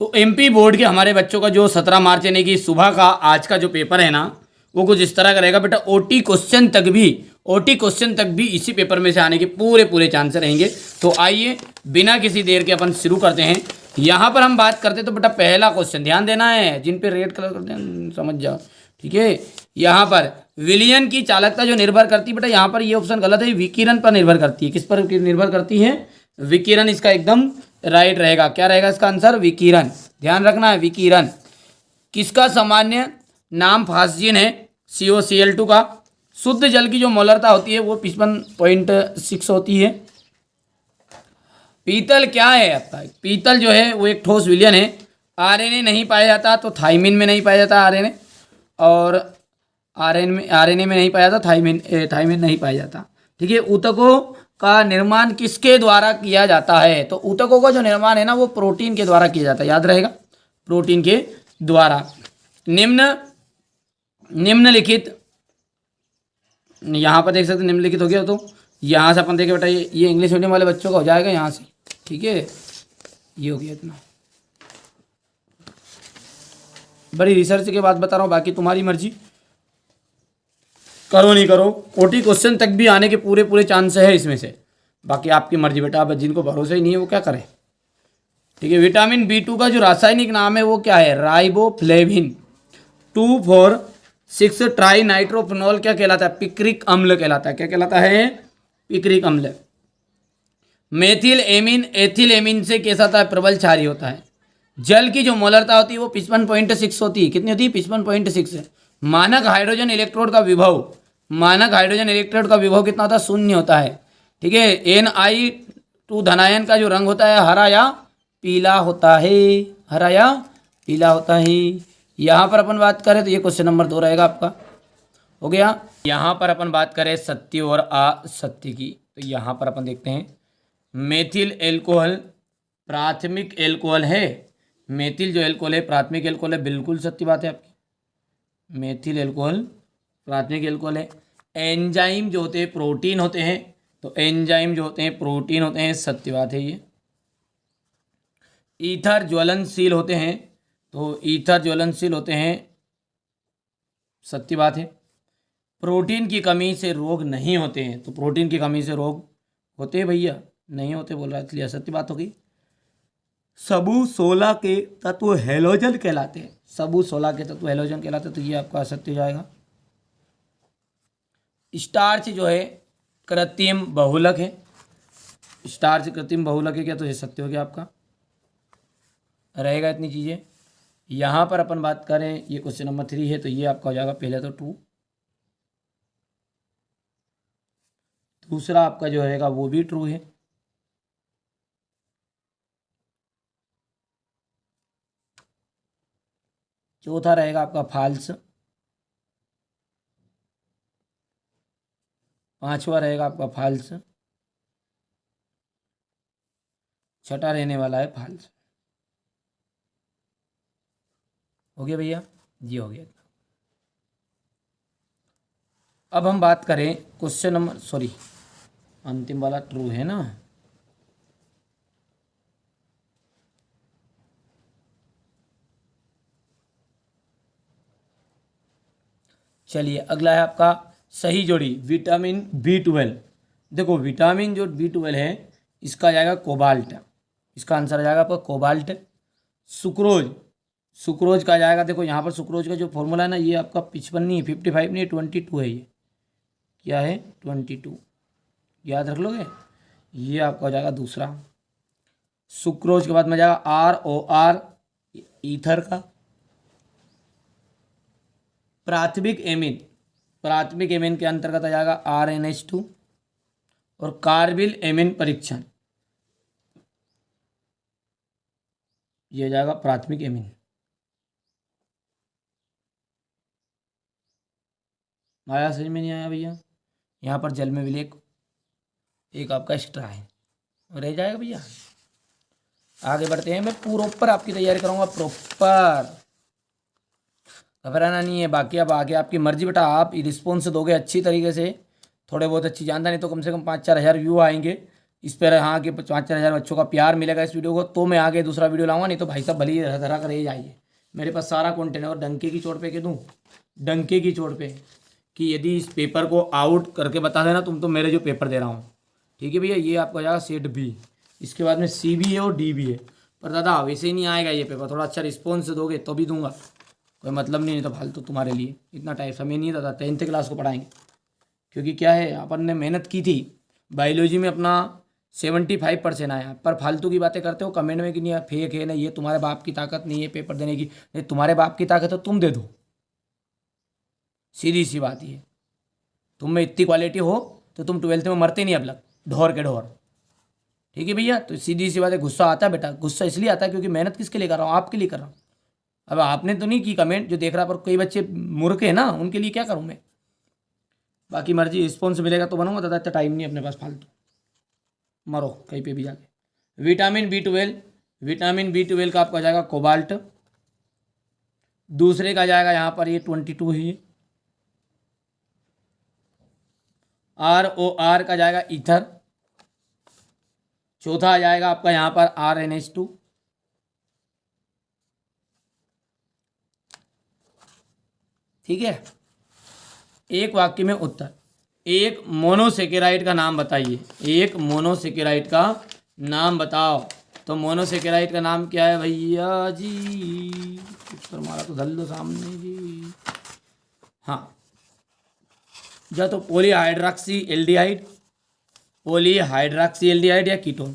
तो MP board के हमारे बच्चों का जो 17 मार्च यानी कि सुबह का आज का जो पेपर है ना, वो कुछ इस तरह का रहेगा बेटा। ओटी क्वेश्चन तक भी इसी पेपर में से आने के पूरे पूरे चांस रहेंगे। तो आइए बिना किसी देर के अपन शुरू करते हैं। यहाँ पर हम बात करते हैं तो बेटा पहला क्वेश्चन ध्यान देना है, जिन पे रेड कलर करते हैं समझ जाओ, ठीक है। यहाँ पर विलयन की चालकता जो निर्भर करती है बेटा, यहाँ पर ये ऑप्शन गलत है, विकिरण पर निर्भर करती है। किस पर निर्भर करती है? विकिरण इसका एकदम राइट रहेगा। क्या रहेगा इसका आंसर? विकिरण। ध्यान रखना है विकिरण। किसका सामान्य नाम फास्जिन है? COCl2 का। शुद्ध जल की जो मोलरता होती है वो 55.6 होती है। पीतल क्या है आपका? पीतल जो है वो एक ठोस विलयन है। आरएनए नहीं पाया जाता तो थाइमिन में नहीं पाया जाता आरएनए, और आरएनए में नहीं पाया जाता, थाइमिन नहीं पाया जाता, ठीक है। ऊतकों का निर्माण किसके द्वारा किया जाता है? तो ऊतकों का जो निर्माण है ना वो प्रोटीन के द्वारा किया जाता है, याद रहेगा, प्रोटीन के द्वारा। निम्नलिखित, यहाँ पर देख सकते निम्नलिखित हो गया। तो यहाँ से अपन देखे बेटा ये इंग्लिश मीडियम वाले बच्चों का हो जाएगा यहाँ से, ठीक है। ये हो गया इतना, बड़ी रिसर्च के बाद बता रहा हूँ, बाकी तुम्हारी मर्जी, करो नहीं करो। ओटी क्वेश्चन तक भी आने के पूरे पूरे चांस है इसमें से, बाकी आपकी मर्जी बेटा। अब जिनको भरोसा ही नहीं है वो क्या करें, ठीक है। विटामिन B2 का जो रासायनिक नाम है वो क्या है? राइबोफ्लेविन। 2,4,6 ट्राई नाइट्रोफिनॉल क्या कहलाता है? पिक्रिक अम्ल कहलाता है। क्या कहलाता है? पिक्रिक अम्ल। मेथिल एथिल एमीन से कैसा होता है? प्रबल क्षारीय होता है। जल की जो मोलरता होती है वो 55.6 होती है। कितनी होती है? 55.6 है। मानक हाइड्रोजन इलेक्ट्रोड का विभव, कितना होता है? 0 होता है, ठीक है। Ni2 धनायन का जो रंग होता है हरा या पीला होता है, यहाँ पर अपन बात करें तो ये क्वेश्चन नंबर 2 रहेगा आपका, हो गया। यहाँ पर अपन बात करें सत्य और असत्य की, तो यहाँ पर अपन देखते हैं मेथिल एल्कोहल प्राथमिक एल्कोहल है। मेथिल जो एल्कोहल है प्राथमिक एल्कोहल है, बिल्कुल सत्य बात है आपकी। मेथिल एल्कोहल प्राथमिक एल्कोहल है। एंजाइम जो होते हैं प्रोटीन होते हैं, तो एंजाइम जो होते हैं प्रोटीन होते हैं, सत्य बात है ये। ईथर ज्वलनशील होते हैं, तो ईथर ज्वलनशील होते हैं, सत्य बात है। प्रोटीन की कमी से रोग नहीं होते हैं, तो प्रोटीन की कमी से रोग होते हैं भैया? नहीं होते बोल रहा है, इसलिए सत्य बात होगी। सबू 16 के तत्व हेलोजन कहलाते हैं, तो ये आपका असत्य हो जाएगा। स्टार्च जो है कृत्रिम बहुलक है, क्या? तो ये सत्य हो गया आपका, रहेगा इतनी चीज़ें। यहाँ पर अपन बात करें ये क्वेश्चन नंबर 3 है, तो ये आपका हो जाएगा पहले तो ट्रू, दूसरा आपका जो रहेगा वो भी ट्रू है, चौथा रहेगा आपका फॉल्स, पांचवा रहेगा आपका फॉल्स, छठा रहने वाला है फॉल्स। हो गया भैया? जी हो गया। अब हम बात करें क्वेश्चन नंबर, अंतिम वाला ट्रू है ना। चलिए अगला है आपका सही जोड़ी विटामिन B12। देखो विटामिन जो B12 है इसका जाएगा कोबाल्ट, इसका आंसर आ जाएगा आपका कोबाल्ट। सुक्रोज का जाएगा, देखो यहाँ पर सुक्रोज का जो फॉर्मूला है ना ये आपका 55 नहीं है, 55 नहीं है, 22 है। ये क्या है? 22, याद रख लोगे। ये आपका हो जाएगा दूसरा। सुक्रोज के बाद में जाएगा ROR, ईथर का। प्राथमिक एमीन के अंतर्गत आ जाएगा RNH2 और कार्बिल एमीन परीक्षण, ये हो जाएगा प्राथमिक एमीन। आया? समझ में नहीं आया भैया? यहाँ पर जल में विलेय एक आपका एक्स्ट्रा है, रह जाएगा भैया। आगे बढ़ते हैं, मैं प्रॉपर आपकी तैयारी करूँगा, प्रॉपर, घबराना नहीं है। बाकी अब आगे आपकी मर्जी बेटा, आप रिस्पॉन्स दोगे अच्छी तरीके से, थोड़े बहुत अच्छी जानता नहीं तो कम से कम 5-4 हज़ार व्यू आएंगे, इस पर हाँ कि 5-4 हज़ार बच्चों का प्यार मिलेगा इस वीडियो को तो मैं आगे दूसरा वीडियो लाऊंगा, नहीं तो भाई साहब भले ही धरा कर ही जाइए। मेरे पास सारा कंटेंट है और डंके की चोट पे कह दूँ, डंके की चोट पे कि यदि इस पेपर को आउट करके बता देना तुम तो मेरे जो पेपर दे रहा हूँ। ठीक है भैया, ये आपका हो जाएगा सेट बी। इसके बाद में सी भी है और डी भी है। पर दादा वैसे ही नहीं आएगा ये पेपर, थोड़ा अच्छा रिस्पॉन्स दोगे तो भी दूंगा, कोई मतलब नहीं तो फालतू तुम्हारे लिए इतना टाइम समय नहीं है दादा। 10th क्लास को पढ़ाएंगे, क्योंकि क्या है अपन ने मेहनत की थी बायोलॉजी में, अपना 75% आया। पर फालतू की बातें करते हो कमेंट में कि नहीं फेक है ना, ये तुम्हारे बाप की ताकत नहीं है पेपर देने की। नहीं, तुम्हारे बाप की ताकत है तो तुम दे दो, सीधी सी बात ये। तुम में इतनी क्वालिटी हो तो तुम 12th में मरते नहीं अब लग, ढोर के ढोर। ठीक है भैया, तो सीधी सी बात है। गुस्सा आता है बेटा, गुस्सा इसलिए आता है क्योंकि मेहनत किसके लिए कर रहा हूँ, आपके लिए कर रहा हूँ। अब आपने तो नहीं की कमेंट जो देख रहा, पर कई बच्चे मूर्ख है ना, उनके लिए क्या करूँ मैं। बाकी मर्जी, रिस्पॉन्स मिलेगा तो बनूंगा दादा, इतना टाइम नहीं अपने पास फालतू, मरो कहीं पे भी जाके। विटामिन B12, विटामिन B12 का आपका आ जाएगा कोबाल्ट। दूसरे का जाएगा यहाँ पर ये 22 ही। ROR का जाएगा ईथर। चौथा आ जाएगा आपका यहाँ पर RNH2। ठीक है, एक वाक्य में उत्तर। एक मोनोसेकेराइड का नाम बताइए, एक मोनोसेकेराइड का नाम बताओ। तो मोनोसेकेराइड का नाम क्या है भैया जी, कुछ पर मारा तो धल दो सामने जी। हाँ, या तो पॉलीहाइड्रॉक्सी एल्डिहाइड, पॉलीहाइड्रॉक्सी एल्डिहाइड या कीटोन।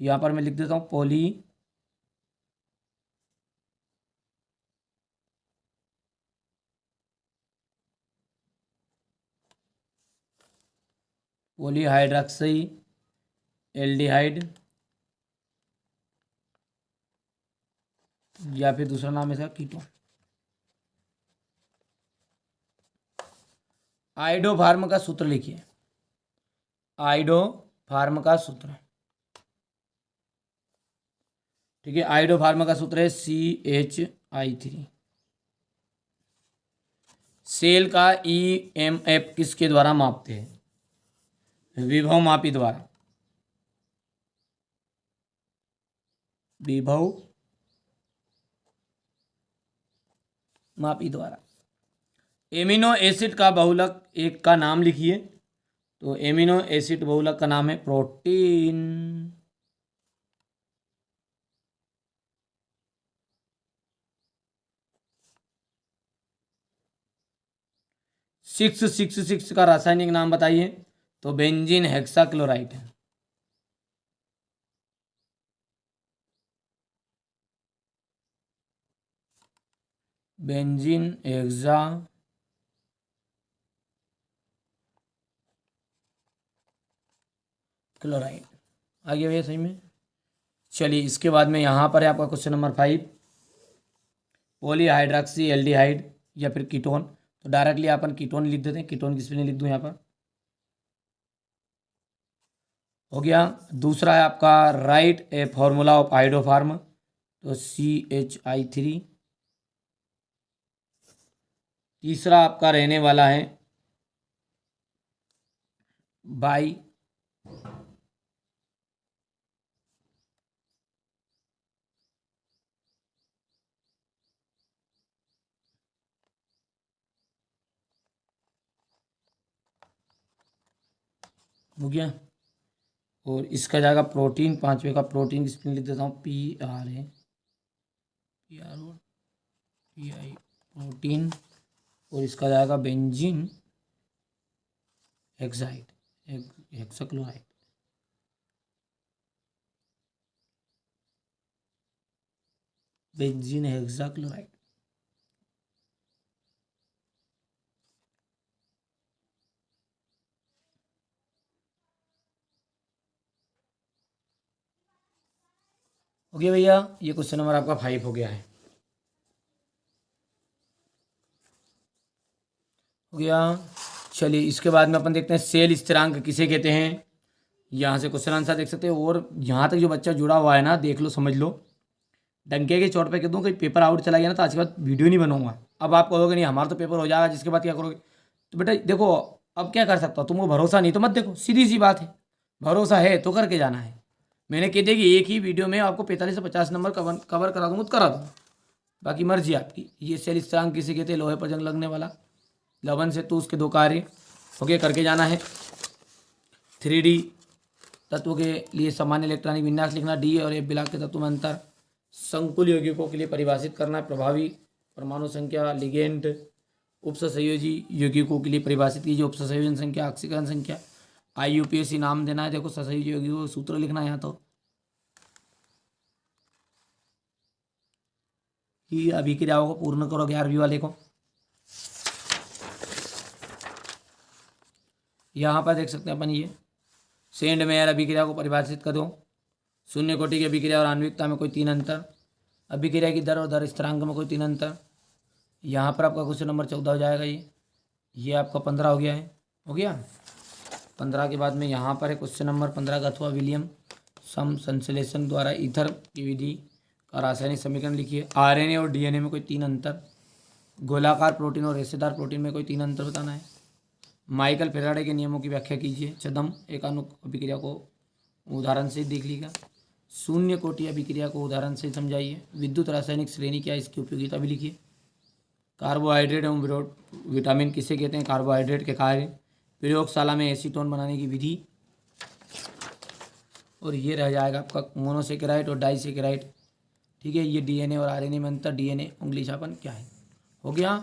यहाँ पर मैं लिख देता हूँ पॉलीहाइड्रॉक्सी एल्डिहाइड, या फिर दूसरा नाम है इसका कीटोन। आइडोफार्म का सूत्र लिखिए, आइडोफार्म का सूत्र। ठीक है, आइडोफार्म का सूत्र है CH3। सेल का EMF किसके द्वारा मापते हैं, विभव मापी द्वारा, विभव मापी द्वारा। एमिनो एसिड का बहुलक एक का नाम लिखिए। तो एमिनो एसिड बहुलक का नाम है प्रोटीन। 666 का रासायनिक नाम बताइए। तो बेंजीन हेक्साक्लोराइड है। बेंजीन हेक्सा क्लोराइड आ गया भैया सही में। चलिए, इसके बाद में यहाँ पर है आपका क्वेश्चन नंबर 5, पॉलीहाइड्रॉक्सी एल्डिहाइड या फिर कीटोन। तो डायरेक्टली अपन कीटोन लिख देते हैं। कीटोन किस पे लिख दूँ यहाँ पर, हो गया। दूसरा है आपका right a formula of iodoform. तो CH3। तीसरा आपका रहने वाला है बाई हो गया। और इसका जाएगा प्रोटीन, पांचवे का प्रोटीन किस पे लिख देता हूँ PR है, PI प्रोटीन। और इसका जाएगा बेंजीन हेक्साइड हेक्साक्लोराइड। Benzene hexachloride. हो गया भैया, ये क्वेश्चन नंबर आपका 5 हो गया है। हो गया। चलिए, इसके बाद में अपन देखते हैं सेल स्थिरांक किसे कहते हैं। यहाँ से क्वेश्चन आंसर देख सकते हैं। और यहाँ तक जो बच्चा जुड़ा हुआ है ना, देख लो समझ लो। डंके के चोट पे कह दूँ कि पेपर आउट चला गया ना तो आज के बाद वीडियो नहीं बनाऊंगा। अब आप कहोगे नहीं हमारा तो पेपर हो जाएगा, जिसके बाद क्या करोगे। तो बेटा देखो, अब क्या कर सकता हूँ, तुमको भरोसा नहीं तो मत देखो, सीधी सी बात है। भरोसा है तो करके जाना है। मैंने कह दिया कि एक ही वीडियो में आपको 45 से 50 नंबर कवर करा दूंगा तो करा दूँ, बाकी मर्जी आपकी। ये सेल स्ट्रांग किसे कहते हैं, लोहे पर जंग लगने वाला। लवन से तो उसके 2 कार्य ओके करके जाना है। 3D तत्व के लिए सामान्य इलेक्ट्रॉनिक विन्यास लिखना। डी और एफ ब्लॉक के तत्व में अंतर। संकुल यौगिकों के लिए परिभाषित करना है। प्रभावी परमाणु संख्या, लिगेंड, उपसहसंयोजी यौगिकों के लिए परिभाषित कीजिए। उपसंयोजन संख्या, ऑक्सीकरण संख्या। IUPAC नाम देना है। देखो सहसंयोजी यौगिकों का सूत्र लिखना है यहाँ तो। ये अभिक्रियाओं को पूर्ण करो 11वीं वाले को। यहाँ पर देख सकते हैं अपन ये सेंड मेयर अभिक्रिया को परिभाषित करो। शून्य कोटि की अभिक्रिया और आणविकता में कोई 3 अंतर। अभिक्रिया की दर और दर स्थिरांक में कोई 3 अंतर। यहाँ पर आपका क्वेश्चन नंबर 14 हो जाएगा। ये आपका 15 हो गया है, हो गया 15 के बाद में यहाँ पर है क्वेश्चन नंबर 15 का अथवा विलियम सम संश्लेषण द्वारा ईथर की विधि का रासायनिक समीकरण लिखिए। RNA और DNA में कोई 3 अंतर। गोलाकार प्रोटीन और रेशेदार प्रोटीन में कोई 3 अंतर बताना है। माइकल फेराडे के नियमों की व्याख्या कीजिए। छद्म एकाणुक अभिक्रिया को उदाहरण से देख लीजिएगा। शून्य कोटि अभिक्रिया को उदाहरण से समझाइए। विद्युत रासायनिक श्रेणी क्या है, इसकी उपयोगिता भी लिखिए। कार्बोहाइड्रेट एवं विटामिन किसे कहते हैं, कार्बोहाइड्रेट के कार्य। प्रयोगशाला में एसीटोन बनाने की विधि। और ये रह जाएगा आपका मोनोसेकेराइड और डाइसेकेराइड। ठीक है, ये DNA और RNA में अंतर। DNA उंगली छापन क्या है, हो गया।